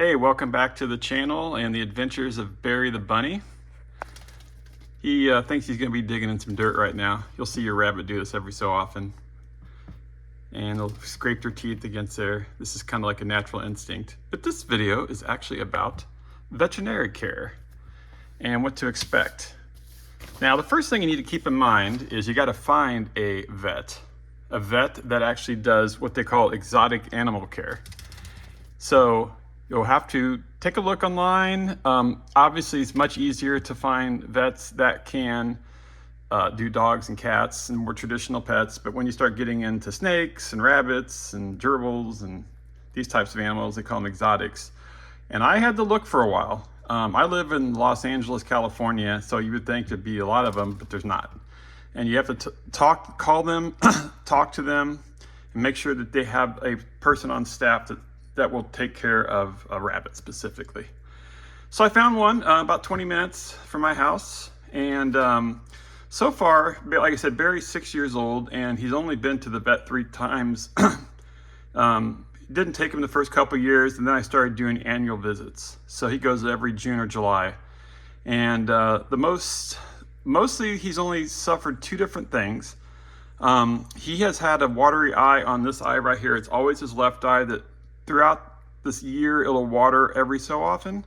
Hey, welcome back to the channel and the adventures of Barry the Bunny. He thinks he's going to be digging in some dirt right now. You'll see your rabbit do this every so often. And they'll scrape their teeth against there. This is kind of like a natural instinct. But this video is actually about veterinary care and what to expect. Now, the first thing you need to keep in mind is you got to find a vet that actually does what they call exotic animal care. So you'll have to take a look online. Obviously, it's much easier to find vets that can do dogs and cats and more traditional pets. But when you start getting into snakes and rabbits and gerbils and these types of animals, they call them exotics. And I had to look for a while. I live in Los Angeles, California, so you would think there'd be a lot of them, but there's not. And you have to call them, talk to them, and make sure that they have a person on staff that will take care of a rabbit specifically. So I found one about 20 minutes from my house. And so far, like I said, Barry's 6 years old and he's only been to the vet 3 times. Didn't take him the first couple years, and then I started doing annual visits. So he goes every June or July. And mostly he's only suffered 2 different things. He has had a watery eye on this eye right here. It's always his left eye that throughout this year it'll water every so often.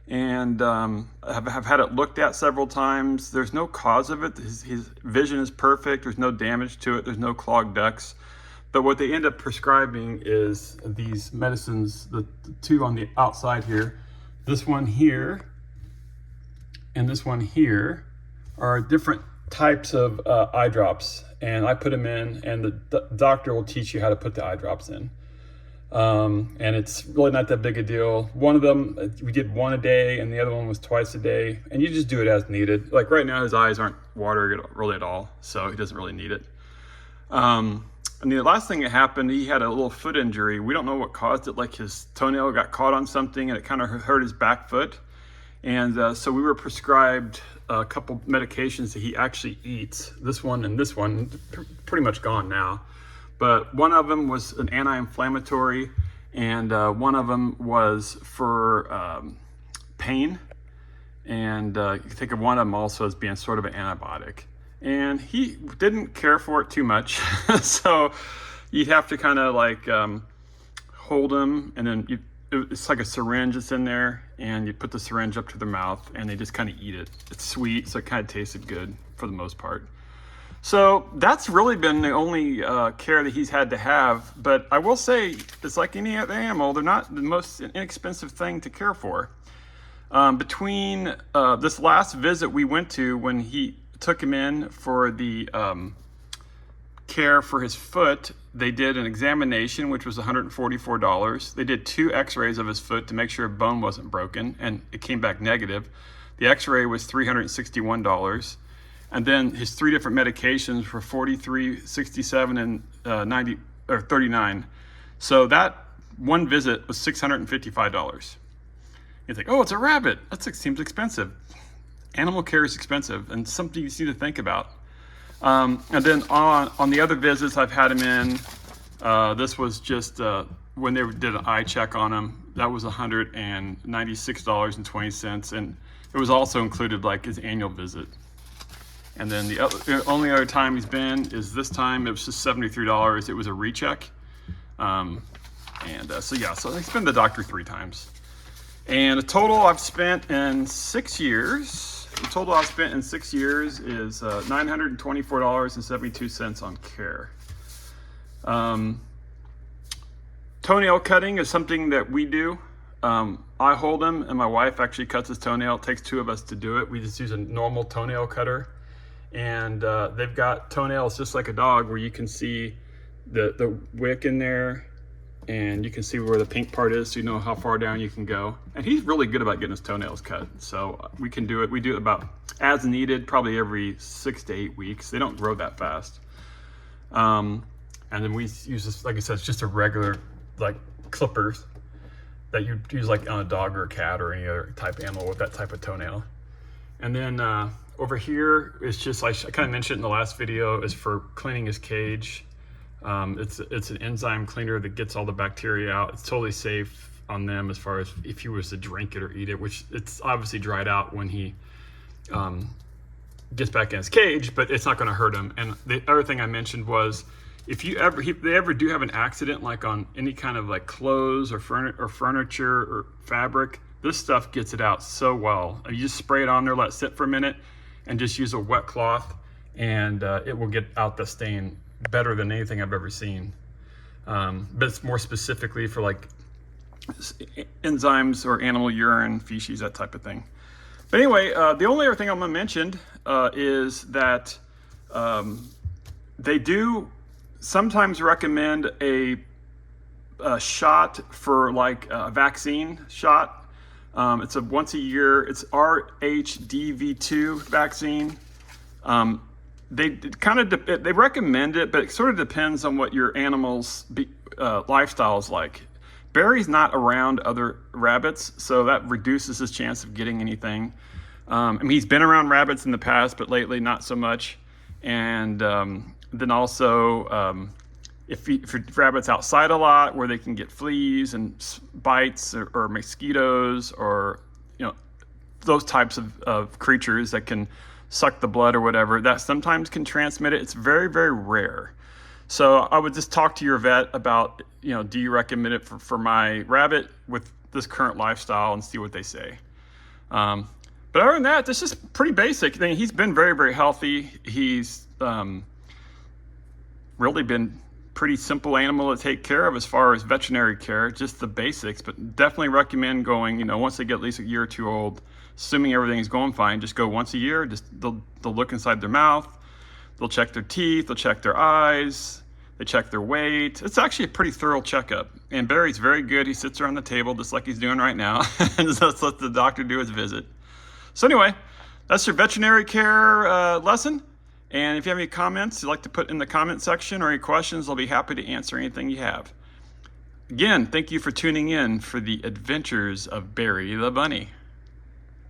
And have had it looked at several times. There's no cause of it. His vision is perfect. There's no damage to it. There's no clogged ducts. But what they end up prescribing is these medicines, the 2 on the outside here. This one here and this one here are different types of eye drops. And I put them in, and the doctor will teach you how to put the eye drops in. And it's really not that big a deal. One of them, we did 1 a day, and the other one was twice a day. And you just do it as needed. Like right now, his eyes aren't watering really at all, so he doesn't really need it. And the last thing that happened, he had a little foot injury. We don't know what caused it. Like his toenail got caught on something, and it kind of hurt his back foot. And so we were prescribed a couple medications that he actually eats. This one and this one, pretty much gone now. But one of them was an anti-inflammatory, and one of them was for pain. And you can think of one of them also as being sort of an antibiotic. And he didn't care for it too much. So you'd have to kind of like hold him, and then it's like a syringe that's in there, and you put the syringe up to their mouth and they just kind of eat it. It's sweet, so it kind of tasted good for the most part. So that's really been the only care that he's had to have. But I will say, it's like any other animal, they're not the most inexpensive thing to care for. Between this last visit we went to, when he took him in for the care for his foot, they did an examination, which was $144. They did 2 x-rays of his foot to make sure a bone wasn't broken, and it came back negative. The x-ray was $361. And then his 3 different medications were $43, $67, and 90 or $39. So that one visit was $655. You think, oh, it's a rabbit. That seems expensive. Animal care is expensive, and something you need to think about. And then on the other visits I've had him in, this was just when they did an eye check on him. That was $196.20, and it was also included like his annual visit. And then the only other time he's been is this time. It was just $73. It was a recheck. So he's been to the doctor 3 times. And the total I've spent in 6 years, is $924.72 on care. Toenail cutting is something that we do. I hold him, and my wife actually cuts his toenail. It takes 2 of us to do it. We just use a normal toenail cutter. And they've got toenails just like a dog, where you can see the wick in there, and you can see where the pink part is, so you know how far down you can go. And he's really good about getting his toenails cut. So we can do it. We do it about as needed, probably every 6 to 8 weeks. They don't grow that fast. And then we use this, like I said, it's just a regular like clippers that you use like on a dog or a cat or any other type of animal with that type of toenail. And then over here is just, I kind of mentioned in the last video, is for cleaning his cage. It's an enzyme cleaner that gets all the bacteria out. It's totally safe. on them as far as if he was to drink it or eat it, which it's obviously dried out when he gets back in his cage, but it's not going to hurt him. And the other thing I mentioned was, if they ever do have an accident, like on any kind of like clothes or furniture or fabric, this stuff gets it out so well. You just spray it on there, let it sit for a minute, and just use a wet cloth, and it will get out the stain better than anything I've ever seen. But it's more specifically for like enzymes or animal urine, feces, that type of thing. But anyway, the only other thing I'm going to mention is that they do sometimes recommend a shot for like a vaccine shot. It's a once a year, it's RHDV2 vaccine. They recommend it, but it sort of depends on what your animal's lifestyle is like. Barry's not around other rabbits, so that reduces his chance of getting anything. I mean, he's been around rabbits in the past, but lately not so much. And then also, if rabbits outside a lot, where they can get fleas and bites or mosquitoes, or those types of creatures that can suck the blood or whatever, that sometimes can transmit it. It's very, very rare. So I would just talk to your vet about, do you recommend it for my rabbit with this current lifestyle, and see what they say. But other than that, this is pretty basic. I mean, he's been very, very healthy. He's really been pretty simple animal to take care of as far as veterinary care, just the basics, but definitely recommend going, once they get at least a year or two old, assuming everything's going fine, just go once a year. Just they'll look inside their mouth, they'll check their teeth, they'll check their eyes, they check their weight. It's actually a pretty thorough checkup. And Barry's very good. He sits around the table just like he's doing right now, and just let the doctor do his visit. So anyway, that's your veterinary care lesson. And if you have any comments you'd like to put in the comment section, or any questions, I'll be happy to answer anything you have. Again, thank you for tuning in for the adventures of Barry the Bunny.